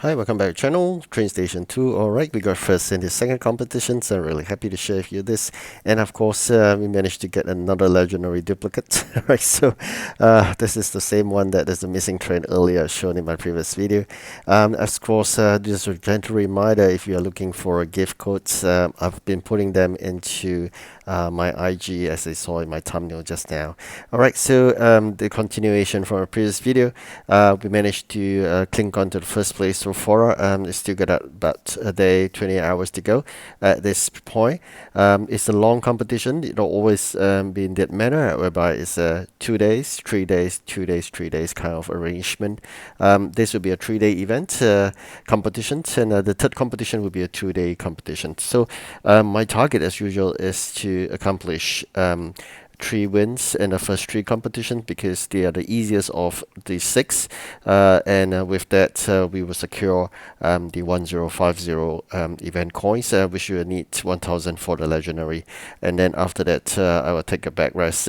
Hi, welcome back to the channel, TrainStation2. Alright, we got first and the second competition, so I'm really happy to share with you this. And of course, we managed to get another legendary duplicate. Right, so this is the same one that is the missing train earlier shown in my previous video. Of course, just a gentle reminder, if you are looking for gift codes, I've been putting them into my IG as I saw in my thumbnail just now. Alright, so the continuation from our previous video, we managed to cling on to the first place so far. It's still got about a day, 20 hours to go at this point. It's a long competition. It'll always be in that manner, whereby it's 2 days, 3 days, 2 days, 3 days kind of arrangement. This will be a 3-day event competition, and the third competition will be a 2-day competition. So my target, as usual, is to accomplish 3 wins in the first 3 competitions because they are the easiest of the 6, and with that we will secure the 1050 event coins, which you will need 1000 for the legendary, and then after that I will take a back rest,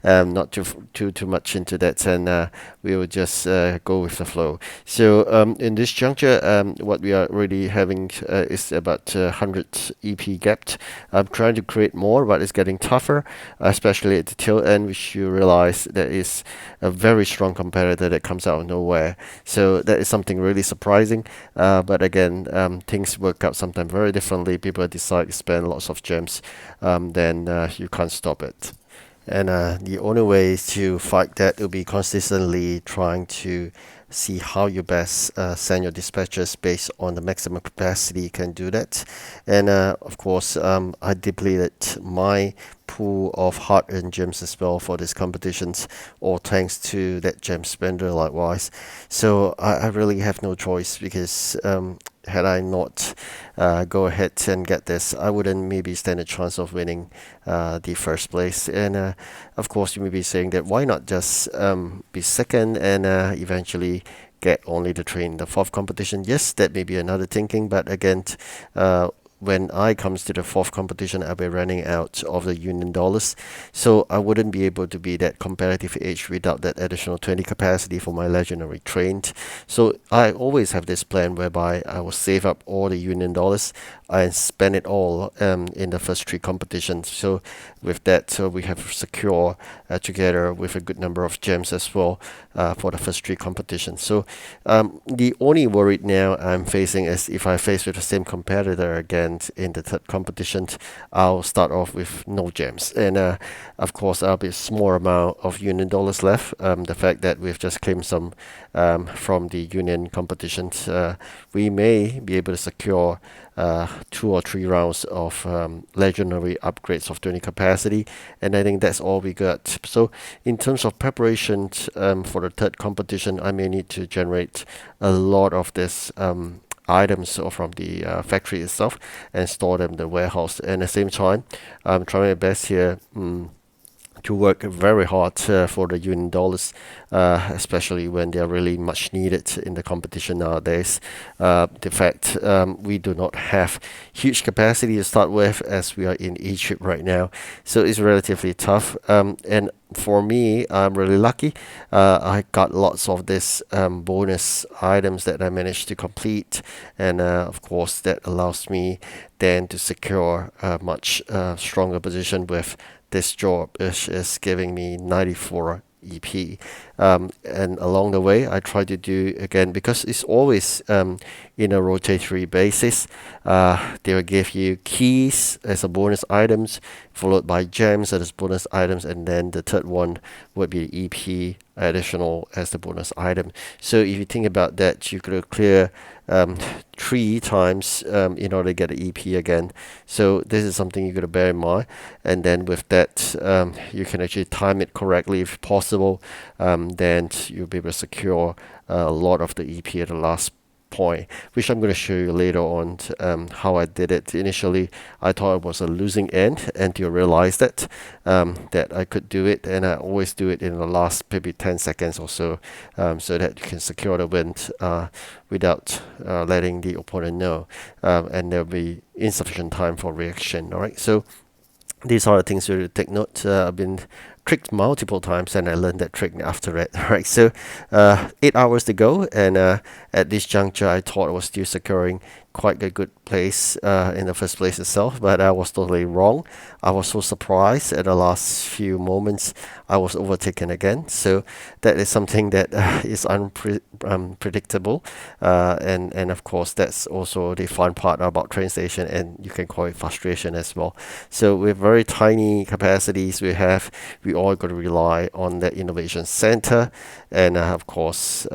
not too much into that, and we will just go with the flow. So in this juncture, what we are really having is about 100 EP gapped. I'm trying to create more, but it's getting tougher, especially at the tail end, which you realize there is a very strong competitor that comes out of nowhere. So that is something really surprising. But again, things work out sometimes very differently. People decide to spend lots of gems, then you can't stop it. And the only way to fight that will be consistently trying to see how you best send your dispatches based on the maximum capacity you can do that. And of course, I depleted my pool of hard-earned gems as well for these competitions, all thanks to that gem spender likewise. So I really have no choice because had I not go ahead and get this, I wouldn't maybe stand a chance of winning the first place. And of course, you may be saying that why not just be second and eventually get only the train in the fourth competition? Yes, that may be another thinking, but again, when I comes to the fourth competition, I'll be running out of the Union dollars, so I wouldn't be able to be that competitive edge without that additional 20 capacity for my legendary trained. So I always have this plan whereby I will save up all the Union dollars and spend it all in the first 3 competitions. So with that, we have secure together with a good number of gems as well for the first 3 competitions. So the only worry now I'm facing is if I face with the same competitor again in the third competition, I'll start off with no gems, and of course I'll be a small amount of Union dollars left. The fact that we've just claimed some from the Union competitions, we may be able to secure 2 or 3 rounds of legendary upgrades of 20 capacity, and I think that's all we got. So in terms of preparations for the third competition, I may need to generate a lot of this items from the factory itself and store them in the warehouse. And at the same time, I'm trying my best here to work very hard for the Union dollars, especially when they are really much needed in the competition nowadays. The fact we do not have huge capacity to start with, as we are in Egypt right now, so it's relatively tough. And for me, I'm really lucky. I got lots of this bonus items that I managed to complete, and of course that allows me then to secure a much stronger position with this job, which is giving me 94 EP. And along the way, I try to do again, because it's always in a rotatory basis. They will give you keys as a bonus items, followed by gems as bonus items, and then the third one would be EP additional as the bonus item. So if you think about that, you could clear 3 times in order to get the EP again. So this is something you got to bear in mind, and then with that, you can actually time it correctly if possible. Then you'll be able to secure a lot of the EP at the last point, which I'm going to show you later on how I did it. Initially, I thought it was a losing end until I realized that I could do it, and I always do it in the last maybe 10 seconds or so, so that you can secure the win without letting the opponent know, and there'll be insufficient time for reaction. All right, so these are the things to take note. I've been tricked multiple times, and I learned that trick after it. Right, so 8 hours to go, and at this juncture, I thought I was still securing quite a good place in the first place itself, but I was totally wrong. I was so surprised at the last few moments I was overtaken again. So that is something that is unpredictable, and of course that's also the fun part about train station, and you can call it frustration as well. So with very tiny capacities we all got to rely on the innovation center, and of course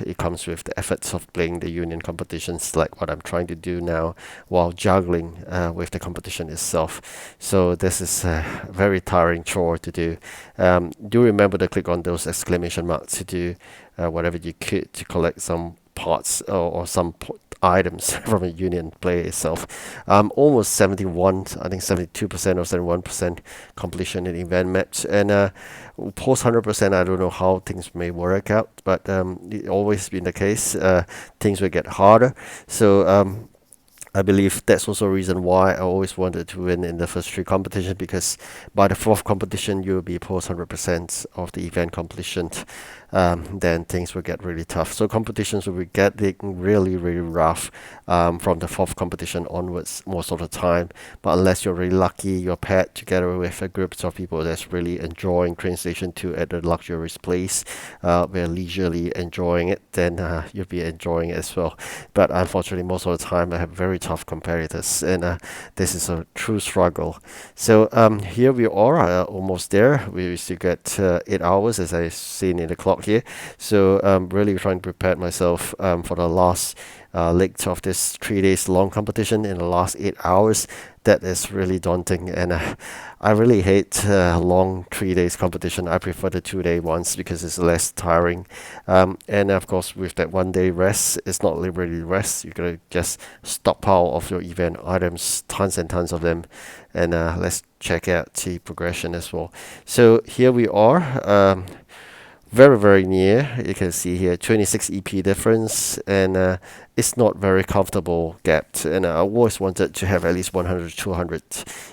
it comes with the efforts of playing the union competitions like what I'm trying to do now while juggling with the competition itself. So this is a very tiring chore to do. Do remember to click on those exclamation marks to do whatever you could to collect some parts or some items from a union player itself. Almost 71, I think 72% or 71% completion in event maps, and post 100%. I don't know how things may work out, but it always been the case. Things will get harder. So I believe that's also a reason why I always wanted to win in the first three competitions, because by the fourth competition you'll be post 100% of the event completion. Then things will get really tough. So competitions will be getting really, really rough from the fourth competition onwards most of the time. But unless you're really lucky, you're paired together with a group of people that's really enjoying TrainStation 2 at a luxurious place, we're leisurely enjoying it, then you'll be enjoying it as well. But unfortunately, most of the time I have very tough competitors, and this is a true struggle. So here we are, almost there. We still get 8 hours, as I've seen in the clock here. So really trying to prepare myself for the last leg of this 3 days long competition in the last 8 hours. That is really daunting, and I really hate long 3 days competition. I prefer the 2 day ones because it's less tiring, and of course with that 1 day rest, it's not really rest. You gotta just stockpile of your event items, tons and tons of them, and let's check out the progression as well. So here we are, very, very near. You can see here 26 EP difference, and it's not very comfortable gap. And I always wanted to have at least 100 200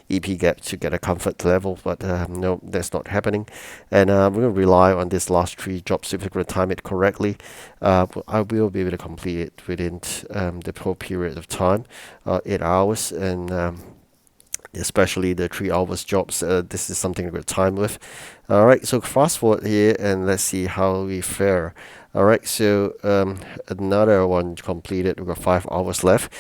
EP gap to get a comfort level, but no, that's not happening. And we're going to rely on this last three jobs. If we're going to time it correctly, I will be able to complete it within the pro period of time, 8 hours, and especially the 3 hours jobs. This is something we're time with. All right, so fast forward here and let's see how we fare. All right, so another one completed. We've got 5 hours left.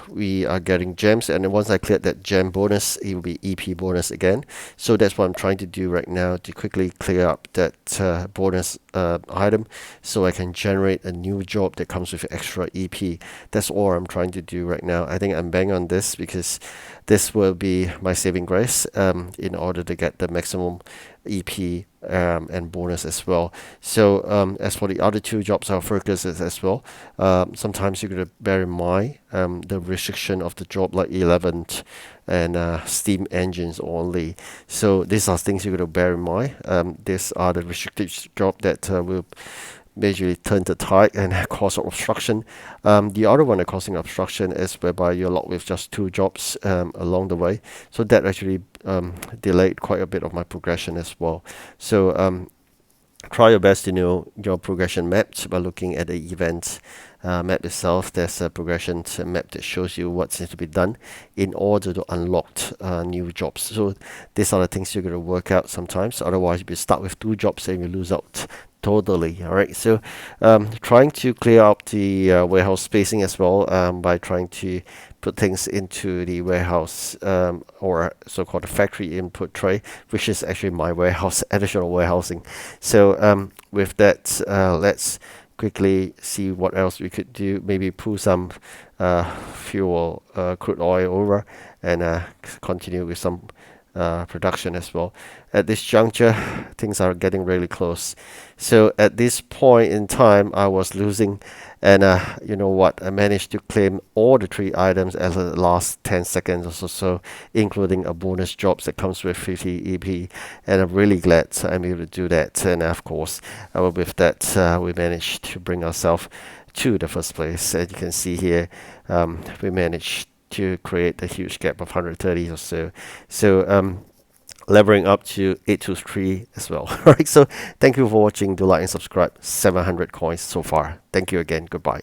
We are getting gems, and then once I cleared that gem bonus, it will be EP bonus again. So that's what I'm trying to do right now, to quickly clear up that bonus item, so I can generate a new job that comes with extra EP. That's all I'm trying to do right now. I think I'm bang on this because this will be my saving grace in order to get the maximum EP and bonus as well. So as for the other two jobs, our focus is as well. Sometimes you gotta bear in mind the restriction of the job, like 11th and steam engines only. So these are things you gotta bear in mind. These are the restricted job that will majorly turn the tide and cause obstruction. The other one that causing obstruction is whereby you're locked with just two jobs along the way. So that actually delayed quite a bit of my progression as well. So try your best to know your progression maps by looking at the event map itself. There's a progression map that shows you what needs to be done in order to unlock new jobs. So these are the things you're going to work out sometimes. Otherwise, you'll be stuck with two jobs and you lose out totally. All right, so trying to clear up the warehouse spacing as well, by trying to put things into the warehouse, or so-called factory input tray, which is actually my warehouse, additional warehousing. So with that, let's quickly see what else we could do. Maybe pull some fuel, crude oil over, and continue with some production as well. At this juncture, things are getting really close. So at this point in time, I was losing, and you know what? I managed to claim all the three items at the last 10 seconds or so, including a bonus job that comes with 50 EP. And I'm really glad I'm able to do that. And of course, with that, we managed to bring ourselves to the first place. As you can see here, we managed to create a huge gap of 130 or so. So leveling up to 823 as well. All right, so thank you for watching. Do like and subscribe. 700 coins so far. Thank you again. Goodbye.